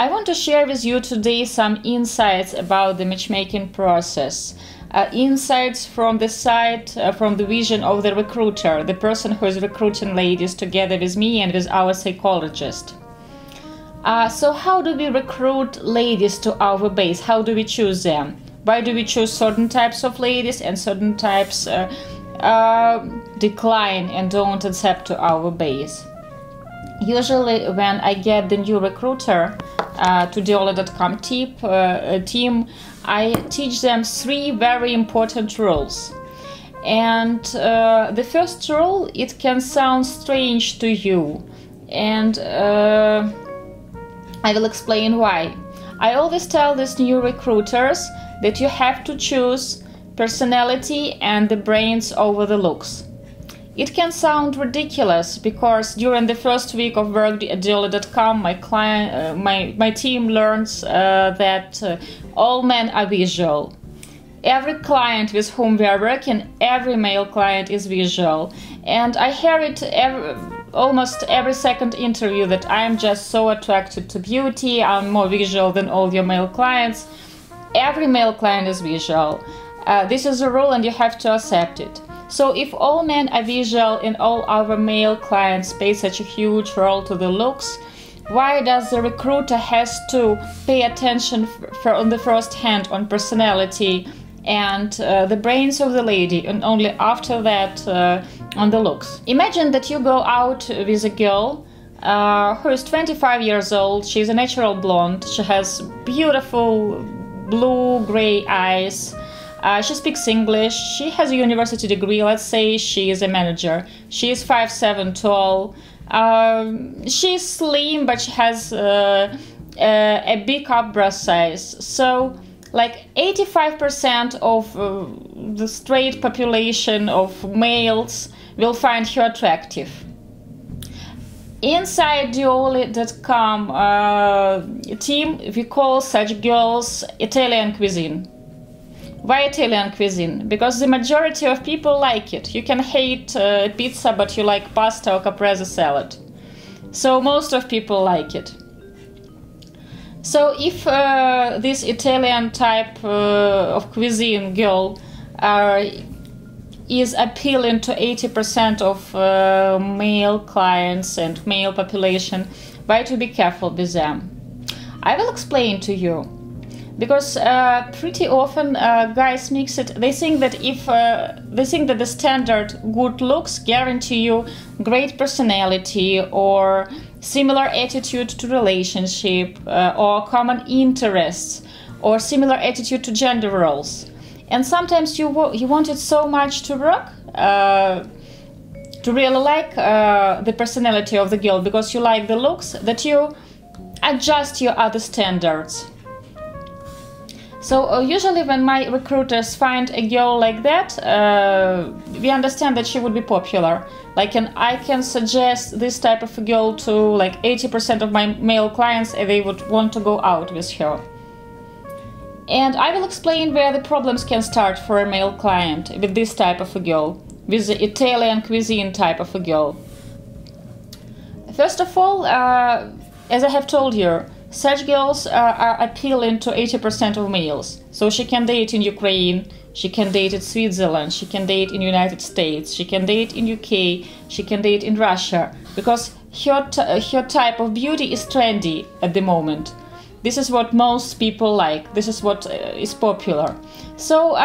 I want to share with you today some insights about the matchmaking process. Insights from the side, from the vision of the recruiter, the person who is recruiting ladies together with me and with our psychologist. So how do we recruit ladies to our base? How do we choose them? Why do we choose certain types of ladies and certain types decline and don't accept to our base? Usually when I get the new recruiter to Diolli.com team, I teach them 3 very important rules. And the first rule, it can sound strange to you, and I will explain why. I always tell these new recruiters that you have to choose personality and the brains over the looks. It can sound ridiculous because during the first week of work at Diolli.com, my team learns that all men are visual. Every client with whom we are working, every male client is visual. And I hear it almost every second interview that I am just so attracted to beauty, I'm more visual than all your male clients. Every male client is visual. This is a rule and you have to accept it. So if all men are visual and all our male clients pay such a huge role to the looks, why does the recruiter has to pay attention on the first hand on personality and the brains of the lady, and only after that on the looks? Imagine that you go out with a girl who is 25 years old. She's a natural blonde. She has beautiful blue-gray eyes. She speaks English. She has a university degree. Let's say she is a manager. She is 5'7" tall. She's slim, but she has a big up breast size. So like 85% of the straight population of males will find her attractive. Inside Diolli.com team, we call such girls Italian cuisine. Why Italian cuisine? Because the majority of people like it. You can hate pizza, but you like pasta or caprese salad. So most of people like it. So if this Italian type of cuisine girl is appealing to 80% of male clients and male population, why to be careful with them? I will explain to you. Because pretty often guys mix it. They think that the standard good looks guarantee you great personality or similar attitude to relationship or common interests or similar attitude to gender roles. And sometimes you want it so much to work, to really like the personality of the girl because you like the looks, that you adjust your other standards. So usually when my recruiters find a girl like that, we understand that she would be popular. Like, I can suggest this type of a girl to like 80% of my male clients, and they would want to go out with her. And I will explain where the problems can start for a male client with this type of a girl, with the Italian cuisine type of a girl. First of all, as I have told you, such girls are appealing to 80% of males. So she can date in Ukraine, she can date in Switzerland, she can date in United States, she can date in UK, she can date in Russia, because her type of beauty is trendy at the moment. This is what most people like. This is what is popular. So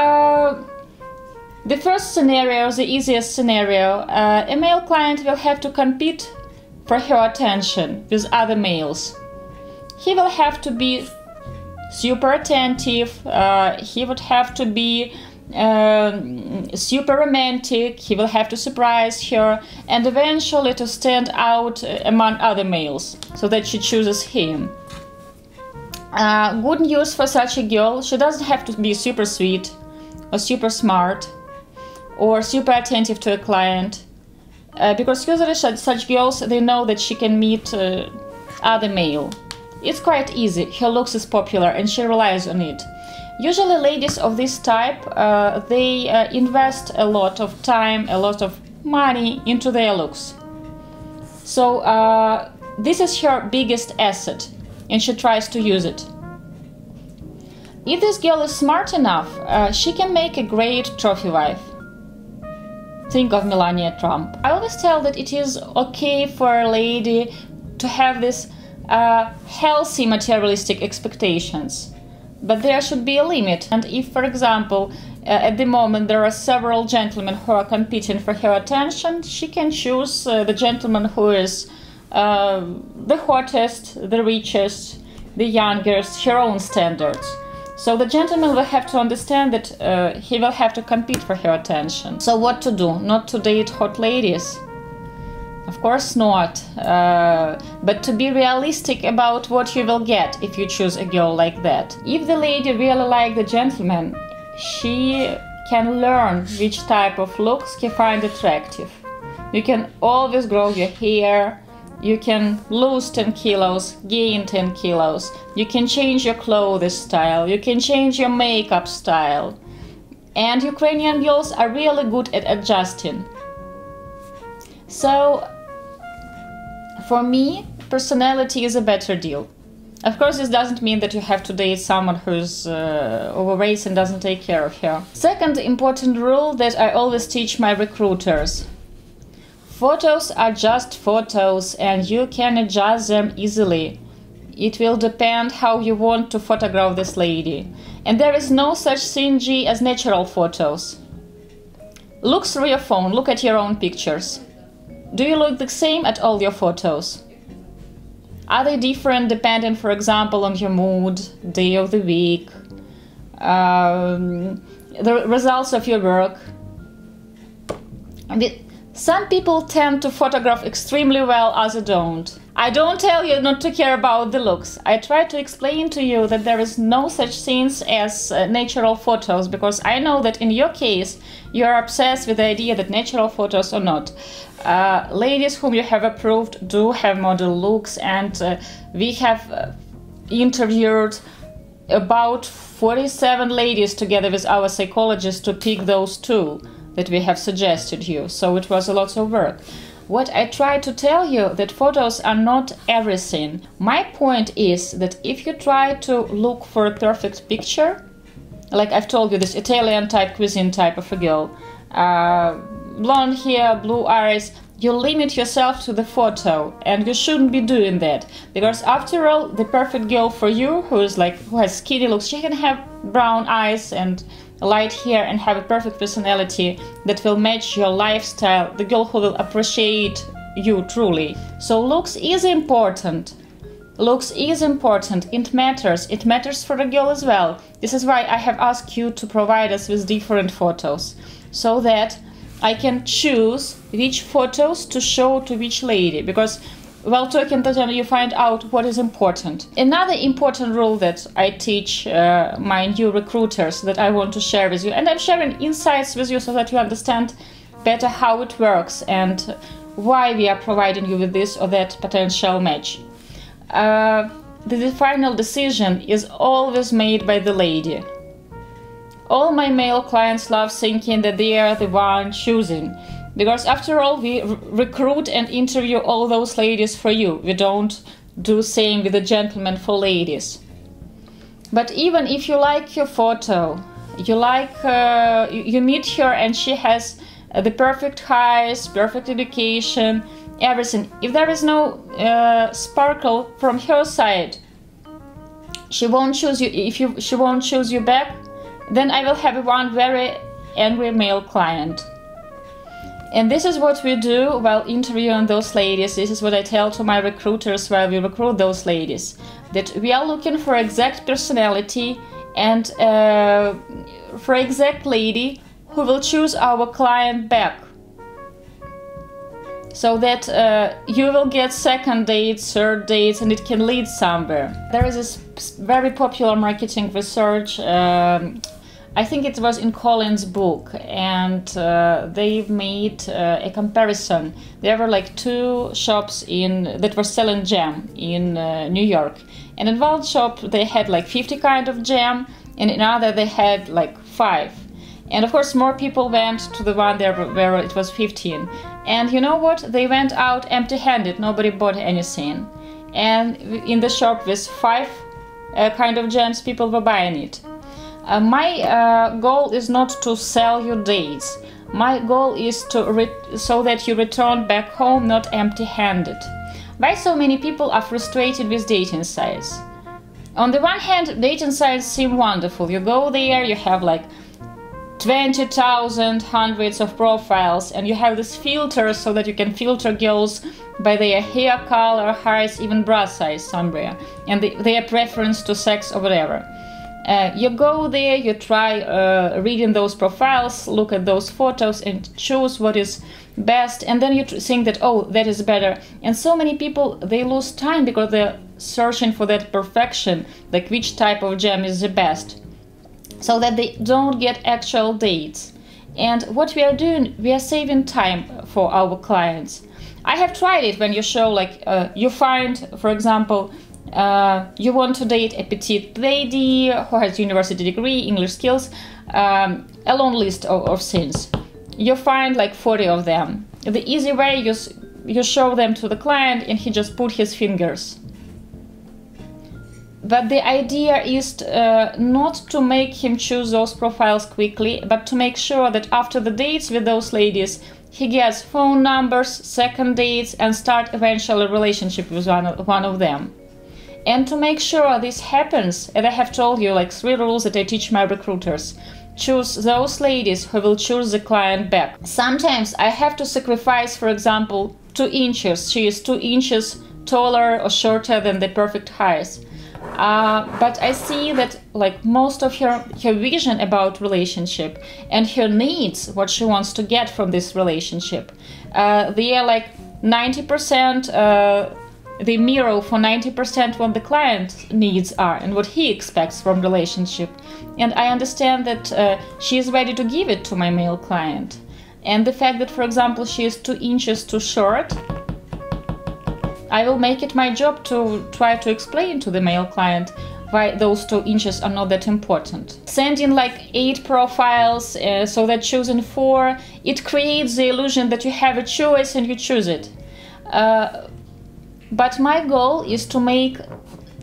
the first scenario, the easiest scenario, a male client will have to compete for her attention with other males. He will have to be super attentive, he would have to be super romantic, he will have to surprise her, and eventually to stand out among other males, so that she chooses him. Good news for such a girl, she doesn't have to be super sweet, or super smart, or super attentive to a client, because usually such girls, they know that she can meet other male. It's quite easy, her looks is popular and she relies on it. Usually ladies of this type, they invest a lot of time, a lot of money into their looks. So this is her biggest asset. and she tries to use it. If this girl is smart enough, she can make a great trophy wife. Think of Melania Trump. I always tell that it is okay for a lady to have this healthy materialistic expectations, but there should be a limit. And if, for example, at the moment there are several gentlemen who are competing for her attention, she can choose the gentleman who is the hottest, the richest, the youngest, her own standards. So the gentleman will have to understand that he will have to compete for her attention. So what to do? Not to date hot ladies? Of course not. But to be realistic about what you will get if you choose a girl like that. If the lady really likes the gentleman, she can learn which type of looks she finds attractive. You can always grow your hair. You can lose 10 kilos, gain 10 kilos. You can change your clothes style. You can change your makeup style. And Ukrainian girls are really good at adjusting. So, for me, personality is a better deal. Of course, this doesn't mean that you have to date someone who's overweight and doesn't take care of her. Second important rule that I always teach my recruiters. Photos are just photos and you can adjust them easily. It will depend how you want to photograph this lady. And there is no such thing as natural photos. Look through your phone, look at your own pictures. Do you look the same at all your photos? Are they different depending, for example, on your mood, day of the week, the results of your work? Some people tend to photograph extremely well, others don't. I don't tell you not to care about the looks. I try to explain to you that there is no such things as natural photos, because I know that in your case you are obsessed with the idea that natural photos or not. Ladies whom you have approved do have model looks, and we have interviewed about 47 ladies together with our psychologist to pick those two that we have suggested you, so it was a lot of work. What I try to tell you that photos are not everything. My point is that if you try to look for a perfect picture, like I've told you, this Italian type, cuisine type of a girl, blonde hair, blue eyes, you limit yourself to the photo, and you shouldn't be doing that, because after all, the perfect girl for you, who has skinny looks, she can have brown eyes and light hair and have a perfect personality that will match your lifestyle, the girl who will appreciate you truly. So looks is important. Looks is important. It matters. It matters for the girl as well. This is why I have asked you to provide us with different photos, so that I can choose which photos to show to which lady, because while talking to them, you find out what is important. Another important rule that I teach my new recruiters that I want to share with you, and I'm sharing insights with you so that you understand better how it works and why we are providing you with this or that potential match. The final decision is always made by the lady. All my male clients love thinking that they are the one choosing. Because after all, we recruit and interview all those ladies for you. We don't do same with the gentlemen for ladies. But even if you like your photo, you meet her and she has the perfect height, perfect education, everything. If there is no sparkle from her side, she won't choose you. If she won't choose you back, then I will have one very angry male client. And this is what we do while interviewing those ladies. This is what I tell to my recruiters while we recruit those ladies. That we are looking for exact personality and for exact lady who will choose our client back. So that you will get second dates, third dates, and it can lead somewhere. There is this very popular marketing research, I think it was in Colin's book, and they've made a comparison. There were like two shops that were selling jam in New York, and in one shop they had like 50 kind of jam, and in another they had like 5. And of course more people went to the one there where it was 15. And you know what? They went out empty-handed. Nobody bought anything. and in the shop with 5 kind of gems, people were buying it. My goal is not to sell you dates. My goal is to so that you return back home not empty-handed. Why so many people are frustrated with dating sites? On the one hand, dating sites seem wonderful. You go there, you have like 20,000, hundreds of profiles, and you have this filter so that you can filter girls by their hair color, height, even breast size somewhere, and their preference to sex or whatever. You go there, you try reading those profiles, look at those photos and choose what is best, and then you think that, oh, that is better. And so many people, they lose time because they're searching for that perfection, like which type of gem is the best, so that they don't get actual dates. And what we are doing, we are saving time for our clients. I have tried it when you show like you find, for example, you want to date a petite lady who has university degree, English skills, a long list of things. You find like 40 of them. The easy way, you show them to the client and he just put his fingers. But the idea is not to make him choose those profiles quickly, but to make sure that after the dates with those ladies, he gets phone numbers, second dates, and start eventually a relationship with one of them. And to make sure this happens, as I have told you, like 3 rules that I teach my recruiters. Choose those ladies who will choose the client back. Sometimes I have to sacrifice, for example, 2 inches. She is 2 inches taller or shorter than the perfect height. But I see that like most of her vision about relationship and her needs, what she wants to get from this relationship, they are like 90%, they mirror for 90% what the client's needs are and what he expects from relationship. And I understand that she is ready to give it to my male client. And the fact that, for example, she is 2 inches too short, I will make it my job to try to explain to the male client why those 2 inches are not that important. Sending like 8 profiles so that choosing 4, it creates the illusion that you have a choice and you choose it. But my goal is to make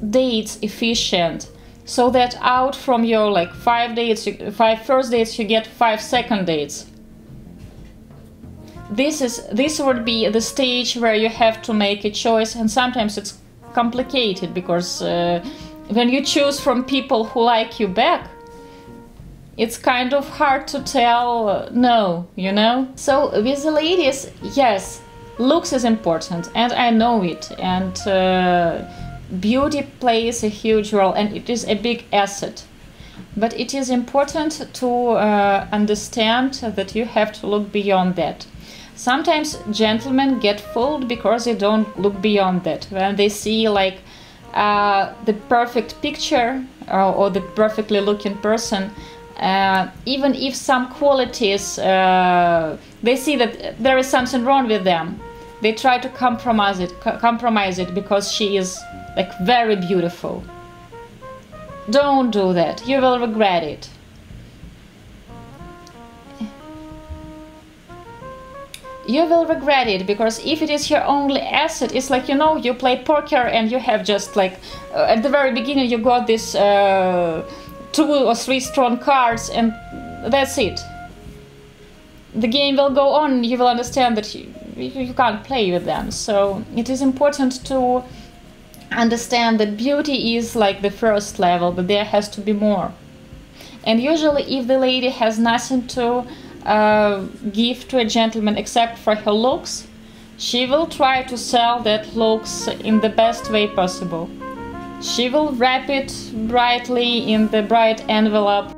dates efficient so that out from your like 5 dates, 5 first dates, you get 5 second dates. This would be the stage where you have to make a choice, and sometimes it's complicated because when you choose from people who like you back, it's kind of hard to tell no, you know? So with the ladies, yes, looks is important, and I know it, and beauty plays a huge role, and it is a big asset. But it is important to understand that you have to look beyond that. Sometimes gentlemen get fooled because they don't look beyond that. When they see like the perfect picture or the perfectly looking person, even if some qualities, they see that there is something wrong with them, they try to compromise it because she is like very beautiful. Don't do that, you will regret it. You will regret it, because if it is your only asset, it's like, you know, you play poker and you have just like at the very beginning you got this 2 or 3 strong cards and that's it. The game will go on, you will understand that you can't play with them. So it is important to understand that beauty is like the first level, but there has to be more. And usually if the lady has nothing to give to a gentleman except for her looks, she will try to sell that looks in the best way possible. She will wrap it brightly in the bright envelope